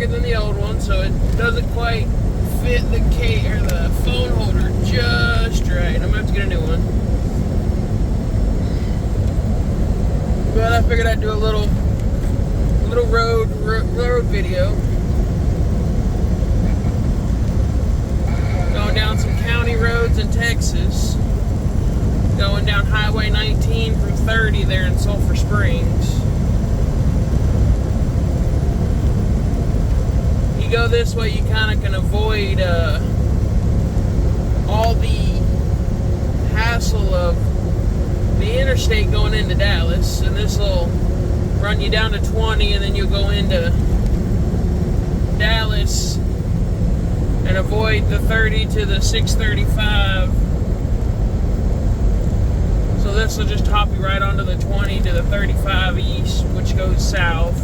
bigger than the old one, so it doesn't quite fit the phone holder just right. I'm gonna have to get a new one. But I figured I'd do a little road video. Going down some county roads in Texas. Going down Highway 19 from 30 there in Sulphur Springs. You go this way, you kind of can avoid all the hassle of the interstate going into Dallas, and this will run you down to 20, and then you'll go into Dallas and avoid the 30 to the 635. So this will just hop you right onto the 20 to the 35 east, which goes south.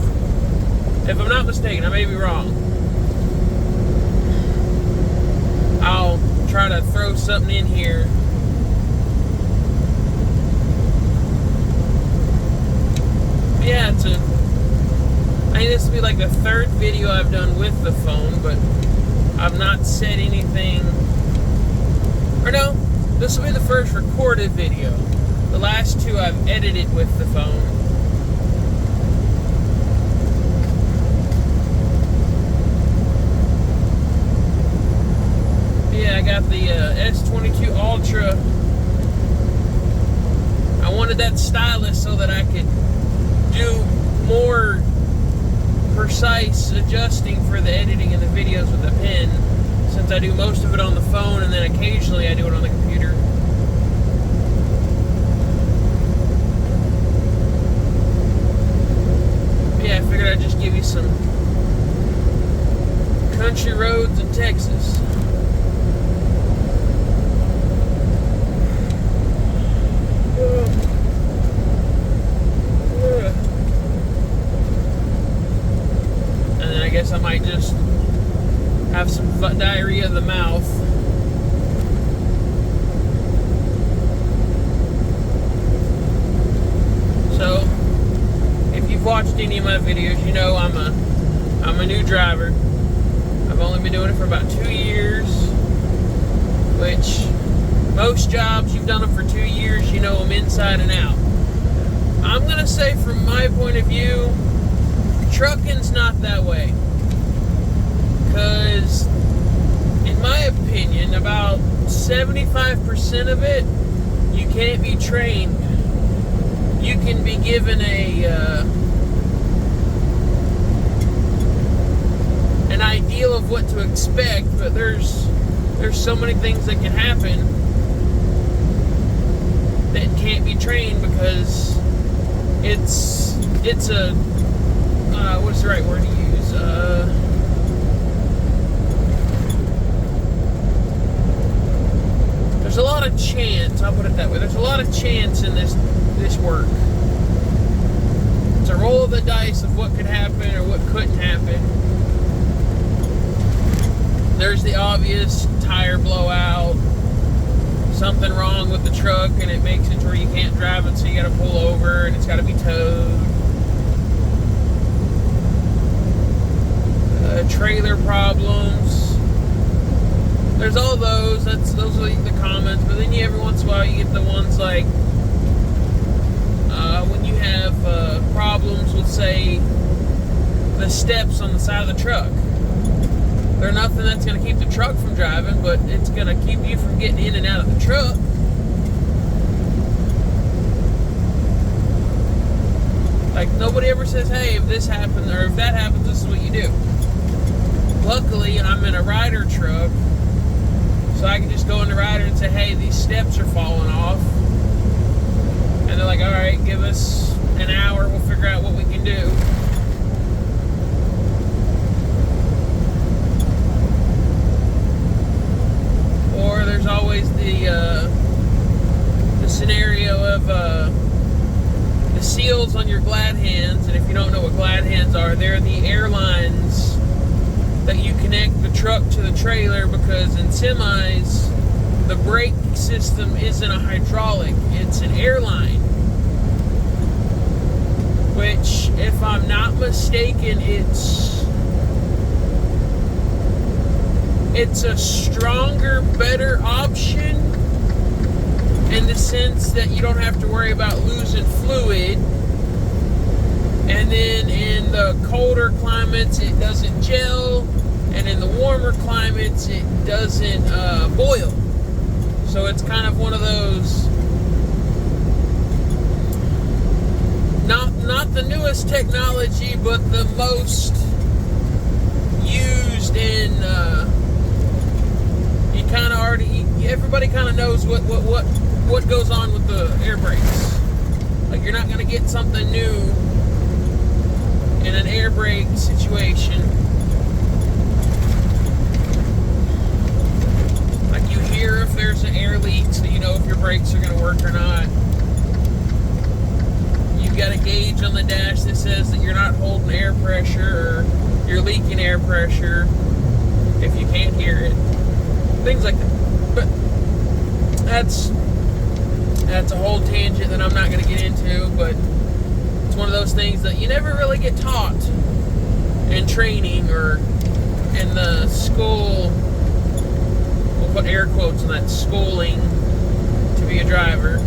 If I'm not mistaken, I may be wrong. I'll try to throw something in here. Yeah, I think this will be like the third video I've done with the phone, but I've not said anything. Or no, this will be the first recorded video. The last two I've edited with the phone. Yeah, I got the S22 Ultra. I wanted that stylus so that I could do more precise adjusting for the editing and the videos with a pen, since I do most of it on the phone and then occasionally I do it on the computer. Yeah, I figured I'd just give you some country roads in Texas. And then I guess I might just have some diarrhea of the mouth. So, if you've watched any of my videos, you know I'm a new driver. I've only been doing it for about 2 years, which most jobs, you've done them for 2 years, you know them inside and out. I'm going to say from my point of view, trucking's not that way. Because, in my opinion, about 75% of it, you can't be trained. You can be given an ideal of what to expect, but there's so many things that can happen that can't be trained, because it's a what's the right word to use? There's a lot of chance. I'll put it that way. There's a lot of chance in this work. It's a roll of the dice of what could happen or what couldn't happen. There's the obvious tire blowout, something wrong with the truck and it makes it to where you can't drive it, so you got to pull over and it's got to be towed. Trailer problems. There's all those. Those are the comments. But then every once in a while you get the ones like when you have problems with, say, the steps on the side of the truck. They're nothing that's going to keep the truck from driving, but it's going to keep you from getting in and out of the truck. Like, nobody ever says, hey, if this happens or if that happens, this is what you do. Luckily, I'm in a Ryder truck, so I can just go in the Ryder and say, hey, these steps are falling off. And they're like, all right, give us an hour, we'll figure out what we can do. Or there's always the scenario of the seals on your glad hands. And if you don't know what glad hands are, they're the airlines that you connect the truck to the trailer, because in semis, the brake system isn't a hydraulic, it's an airline. Which, if I'm not mistaken, it's it's a stronger, better option in the sense that you don't have to worry about losing fluid. And then in the colder climates, it doesn't gel. And in the warmer climates, it doesn't boil. So it's kind of one of those, not the newest technology, but the most used in, you kind of already, everybody kind of knows what goes on with the air brakes. Like, you're not going to get something new in an air brake situation. Like, you hear if there's an air leak, so you know if your brakes are going to work or not. You've got a gauge on the dash that says that you're not holding air pressure, or you're leaking air pressure if you can't hear it. Things like that. But that's a whole tangent that I'm not going to get into, but it's one of those things that you never really get taught in training or in the school. We'll put air quotes on that, schooling to be a driver.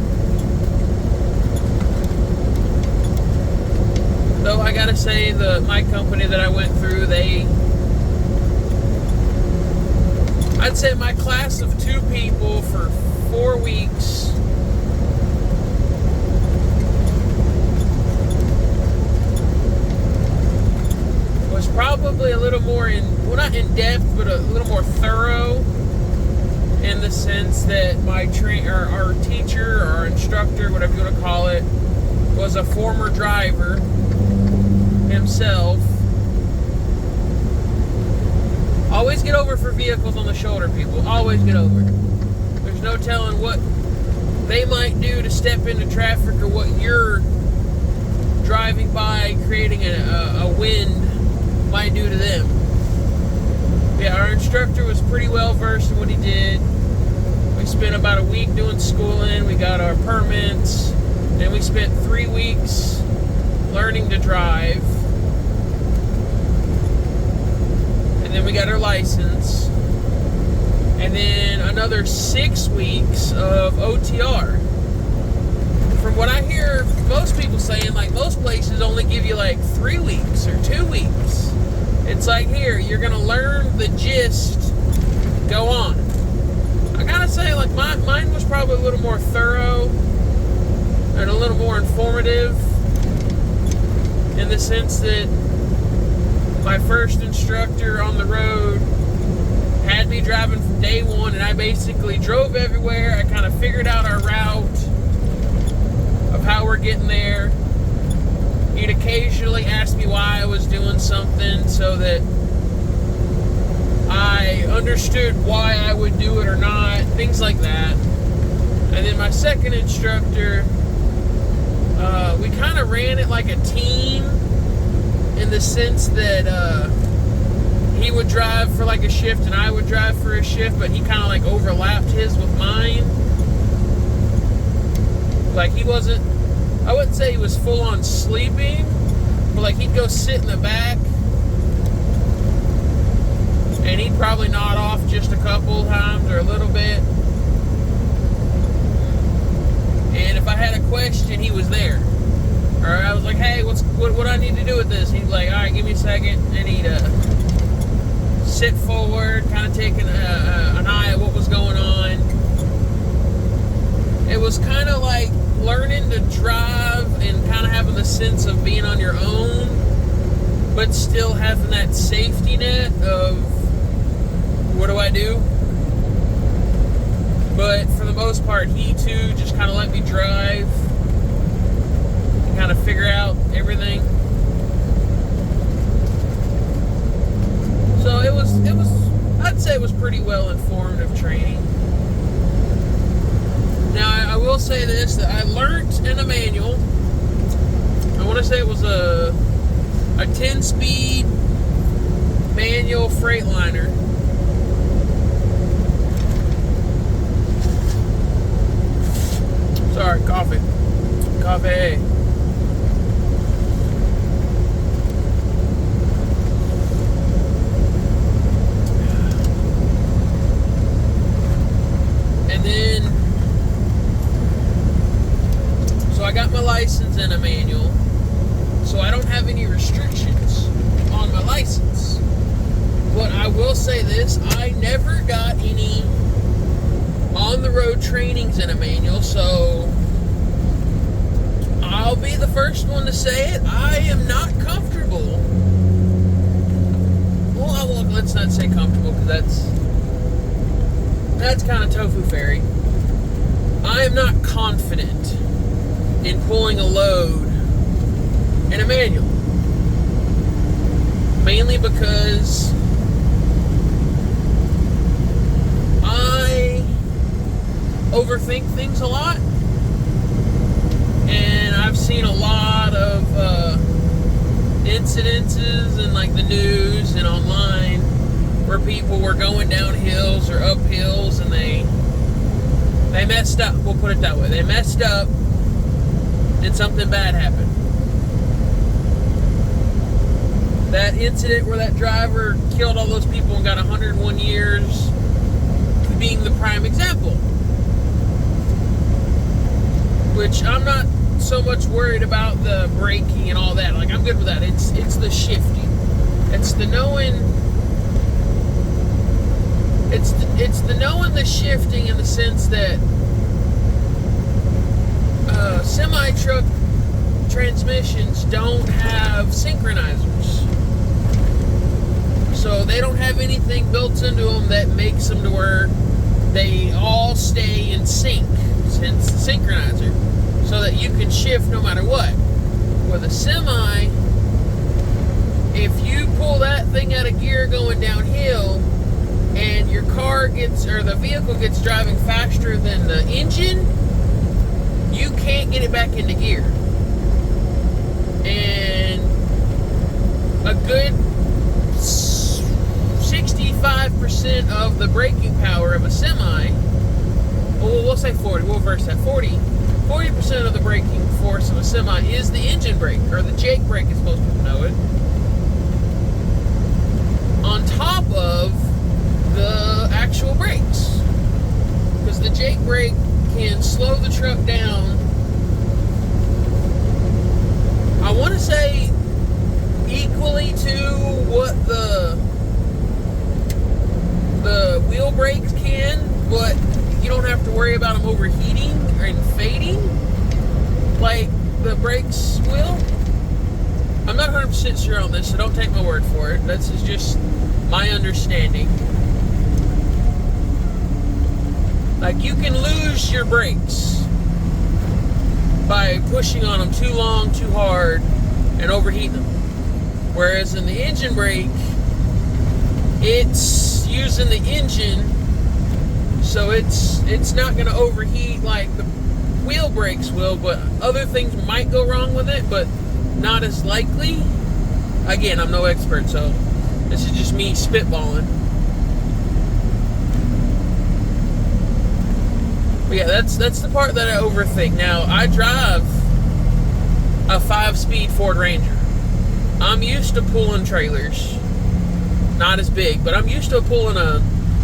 Though I gotta say, my company that I went through, I'd say my class of 2 people for 4 weeks was probably a little more not in depth, but a little more thorough, in the sense that our teacher, or our instructor, whatever you want to call it, was a former driver himself. Always get over for vehicles on the shoulder, people. Always get over. There's no telling what they might do to step into traffic, or what you're driving by creating a wind might do to them. Yeah, our instructor was pretty well versed in what he did. We spent about a week doing schooling. We got our permits. Then we spent 3 weeks learning to drive. And then we got our license. And then another 6 weeks of OTR. From what I hear most people saying, like, most places only give you like 3 weeks or 2 weeks. It's like, here, you're going to learn the gist, go on. I gotta say, like, mine was probably a little more thorough and a little more informative, in the sense that my first instructor on the road had me driving from day one, and I basically drove everywhere. I kind of figured out our route of how we're getting there. He'd occasionally ask me why I was doing something, so that I understood why I would do it or not, things like that. And then my second instructor, we kind of ran it like a team, in the sense that he would drive for like a shift and I would drive for a shift, but he kind of like overlapped his with mine. Like, he wasn't, I wouldn't say he was full on sleeping, but like, he'd go sit in the back and he'd probably nod off just a couple times or a little bit. And if I had a question, he was there. Or I was like, hey, what do I need to do with this? He'd be like, all right, give me a second. And he'd sit forward, kind of taking an eye at what was going on. It was kind of like learning to drive and kind of having the sense of being on your own, but still having that safety net of, what do I do? But for the most part, he too just kind of let me drive and kind of figure out everything. So it was, I'd say it was pretty well informative training. Now, I will say this, that I learned in a manual. I want to say it was a 10-speed manual Freightliner. Sorry, coffee. this, I never got any on-the-road trainings in a manual, so I'll be the first one to say it. I am not comfortable. Well, let's not say comfortable, because that's kind of tofu fairy. I am not confident in pulling a load in a manual. Mainly because I overthink things a lot. And I've seen a lot of incidences in like the news and online where people were going down hills or up hills and they messed up. We'll put it that way. They messed up and something bad happened. That incident where that driver killed all those people and got 101 years being the prime example. Which I'm not so much worried about the braking and all that. Like, I'm good with that. It's the shifting. It's the knowing. It's the knowing the shifting in the sense that semi-truck transmissions don't have synchronizers. So they don't have anything built into them that makes them to where they all stay in sync, since the synchronizer, so that you can shift no matter what. With a semi, if you pull that thing out of gear going downhill and your car gets, or the vehicle gets driving faster than the engine, you can't get it back into gear. And a good 65% of the braking power of a semi, well, we'll say 40, we'll reverse that, 40% of the braking force of a semi is the engine brake, or the Jake brake as most people know it, on top of the actual brakes. Because the Jake brake can slow the truck down, I want to say equally to what the wheel brakes can, but you don't have to worry about them overheating and fading like the brakes will. I'm not 100% sure on this, so don't take my word for it. This is just my understanding. Like, you can lose your brakes by pushing on them too long, too hard, and overheating them. Whereas in the engine brake, it's using the engine, so it's not going to overheat like the wheel brakes will, but other things might go wrong with it, but not as likely. Again, I'm no expert, so this is just me spitballing. But yeah, that's the part that I overthink. Now, I drive a 5-speed Ford Ranger. I'm used to pulling trailers. Not as big, but I'm used to pulling a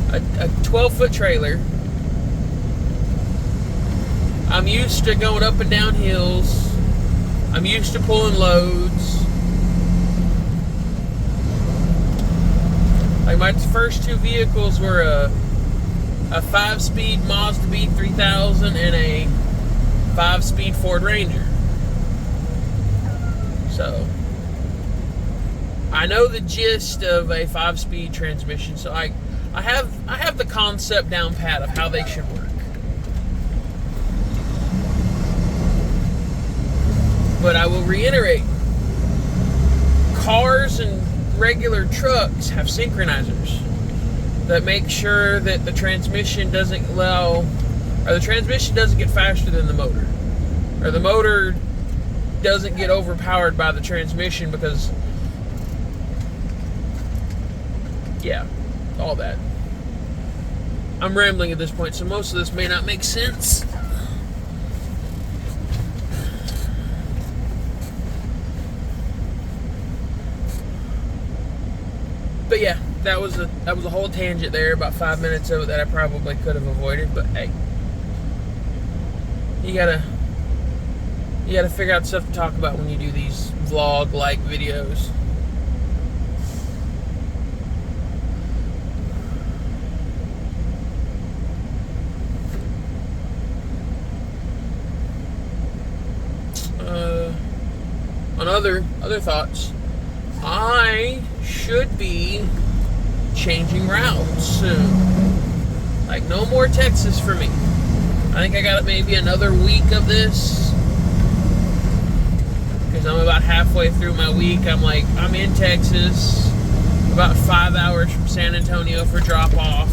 12-foot trailer. I'm used to going up and down hills. I'm used to pulling loads. Like, my first two vehicles were a 5-speed Mazda B3000 and a 5-speed Ford Ranger. So I know the gist of a 5-speed transmission, so I have the concept down pat of how they should work. But I will reiterate, cars and regular trucks have synchronizers that make sure that the transmission doesn't get faster than the motor, or the motor doesn't get overpowered by the transmission, because yeah, all that. I'm rambling at this point, so most of this may not make sense. But yeah, that was a whole tangent there, about 5 minutes of it that I probably could have avoided, but hey, you gotta figure out stuff to talk about when you do these vlog-like videos. other thoughts. I should be changing routes soon. Like, no more Texas for me. I think I got maybe another week of this, because I'm about halfway through my week. I'm in Texas, about 5 hours from San Antonio for drop off.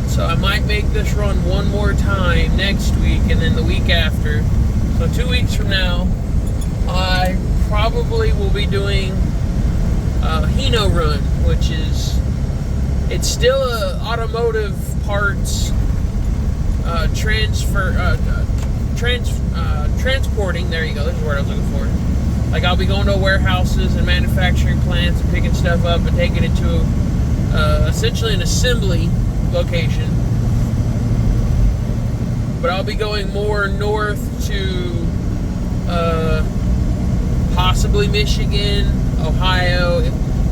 So I might make this run one more time next week and then the week after. So 2 weeks from now, I probably will be doing a Hino run, which is, it's still a automotive parts transporting. There you go. That's the word I was looking for. Like, I'll be going to warehouses and manufacturing plants and picking stuff up and taking it to essentially an assembly location. But I'll be going more north to possibly Michigan, Ohio,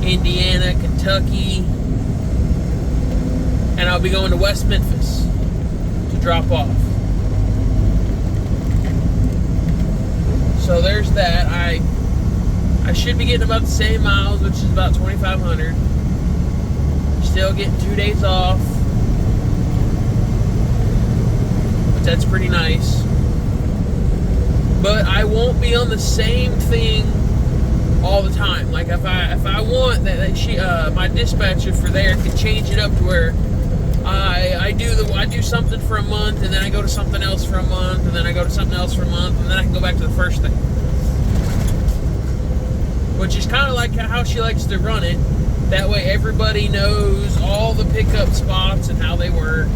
Indiana, Kentucky, and I'll be going to West Memphis to drop off. So there's that. I should be getting about the same miles, which is about 2,500. Still getting 2 days off, but that's pretty nice. But I won't be on the same thing all the time. Like, if I want that my dispatcher for there can change it up to where I do something for a month, and then I go to something else for a month, and then I go to something else for a month, and then I can go back to the first thing. Which is kind of like how she likes to run it. That way everybody knows all the pickup spots and how they work.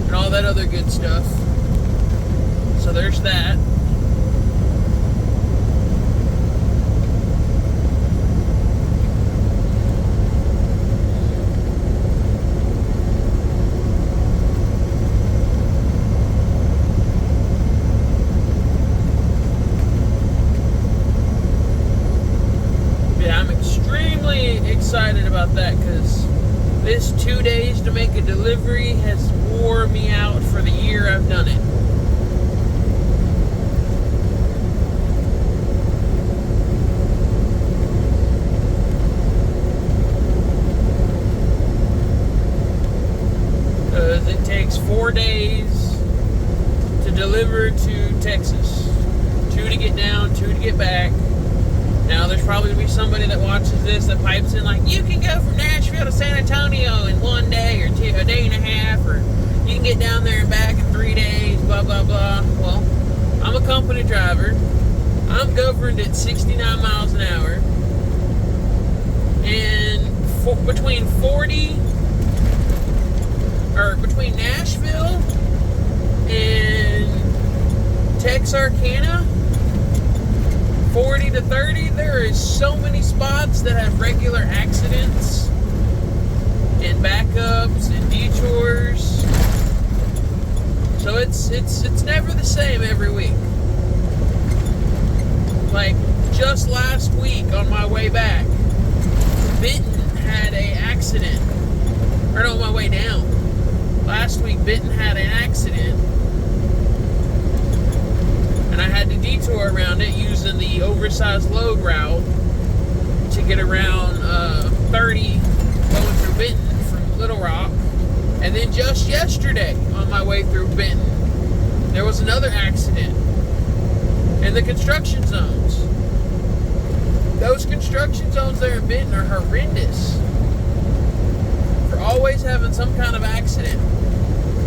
And all that other good stuff. So there's that. Excited about that, because this 2 days to make a delivery has wore me out for the year I've done it. Because it takes 4 days to deliver to Texas. 2 to get down, 2 to get back. Now, there's probably going to be somebody that watches this that pipes in like, you can go from Nashville to San Antonio in 1 day or a day and a half, or you can get down there and back in 3 days, blah, blah, blah. Well, I'm a company driver. I'm governed at 69 miles an hour. And between Nashville and Texarkana, 40 to 30, there is so many spots that have regular accidents and backups and detours. So it's never the same every week. Like, just last week on my way back, Benton had an accident. Or no, on my way down. Last week, Benton had an accident. And I had to detour around it using the oversized load route to get around 30 going through Benton from Little Rock. And then just yesterday, on my way through Benton, there was another accident in the construction zones. Those construction zones there in Benton are horrendous for always having some kind of accident,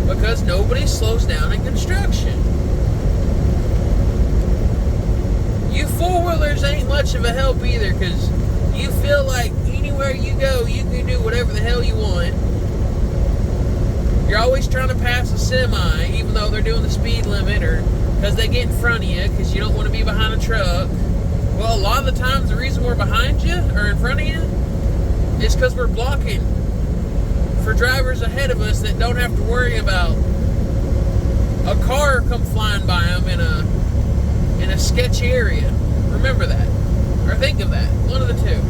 because nobody slows down in construction. You four-wheelers ain't much of a help either, because you feel like anywhere you go, you can do whatever the hell you want. You're always trying to pass a semi, even though they're doing the speed limit, or because they get in front of you, because you don't want to be behind a truck. Well, a lot of the times, the reason we're behind you, or in front of you, is because we're blocking for drivers ahead of us that don't have to worry about a car come flying by them in a sketchy area. Remember that. Or think of that. One of the two.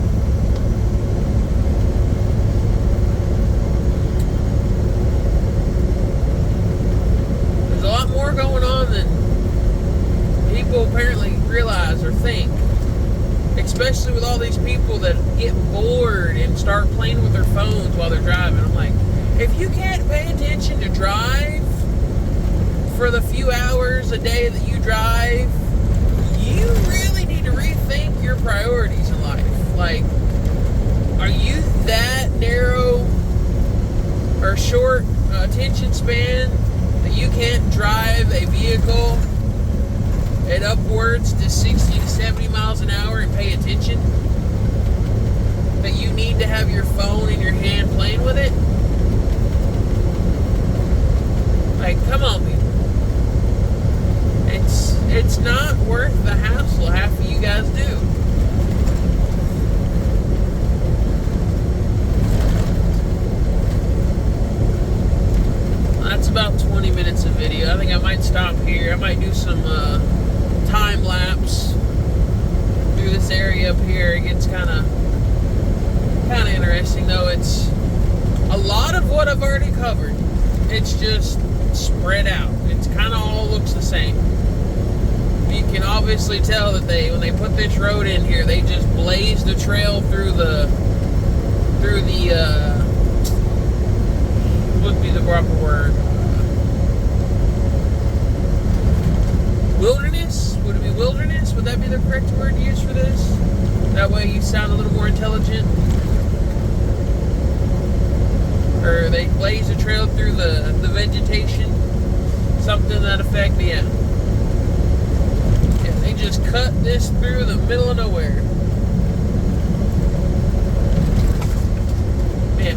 people apparently realize or think, especially with all these people that get bored and start playing with their phones while they're driving. I'm like, if you can't pay attention to drive for the few hours a day that you drive, you really need to rethink your priorities in life. Like, are you that narrow or short attention span that you can't drive a vehicle at upwards to 60 to 70 miles an hour and pay attention? That you need to have your phone in your hand playing with it? Like, come on, people. It's not worth the hassle half of you guys do. That's about 20 minutes of video. I think I might stop here. I might do some time lapse through this area up here. It gets kind of interesting, though. It's a lot of what I've already covered. It's just spread out. It's kind of all looks the same. You can obviously tell that when they put this road in here, they just blazed the trail through the what would be the proper word? Wilderness? Would it be wilderness? Would that be the correct word to use for this? That way you sound a little more intelligent. Or they blaze the trail through the vegetation. Something to that effect, yeah. Yeah, they just cut this through the middle of nowhere. Yeah.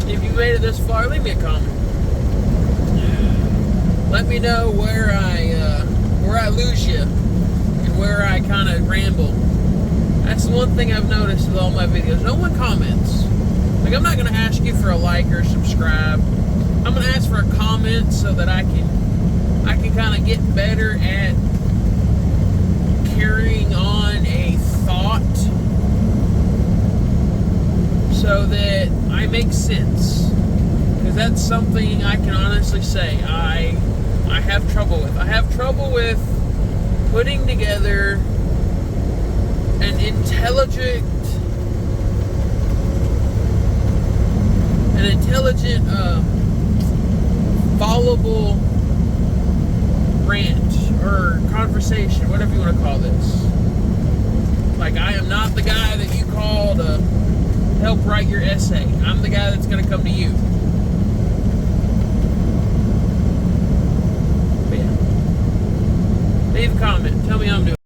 If you made it this far, leave me a comment. Let me know where I lose you and where I kind of ramble. That's the one thing I've noticed with all my videos. No one comments. Like, I'm not going to ask you for a like or subscribe. I'm going to ask for a comment so that I can kind of get better at carrying on a thought so that I make sense. Because that's something I can honestly say I have trouble with. I have trouble with putting together an intelligent followable rant or conversation, whatever you want to call this. Like, I am not the guy that you call to help write your essay. I'm the guy that's going to come to you. But yeah. Leave a comment. Tell me how I'm doing.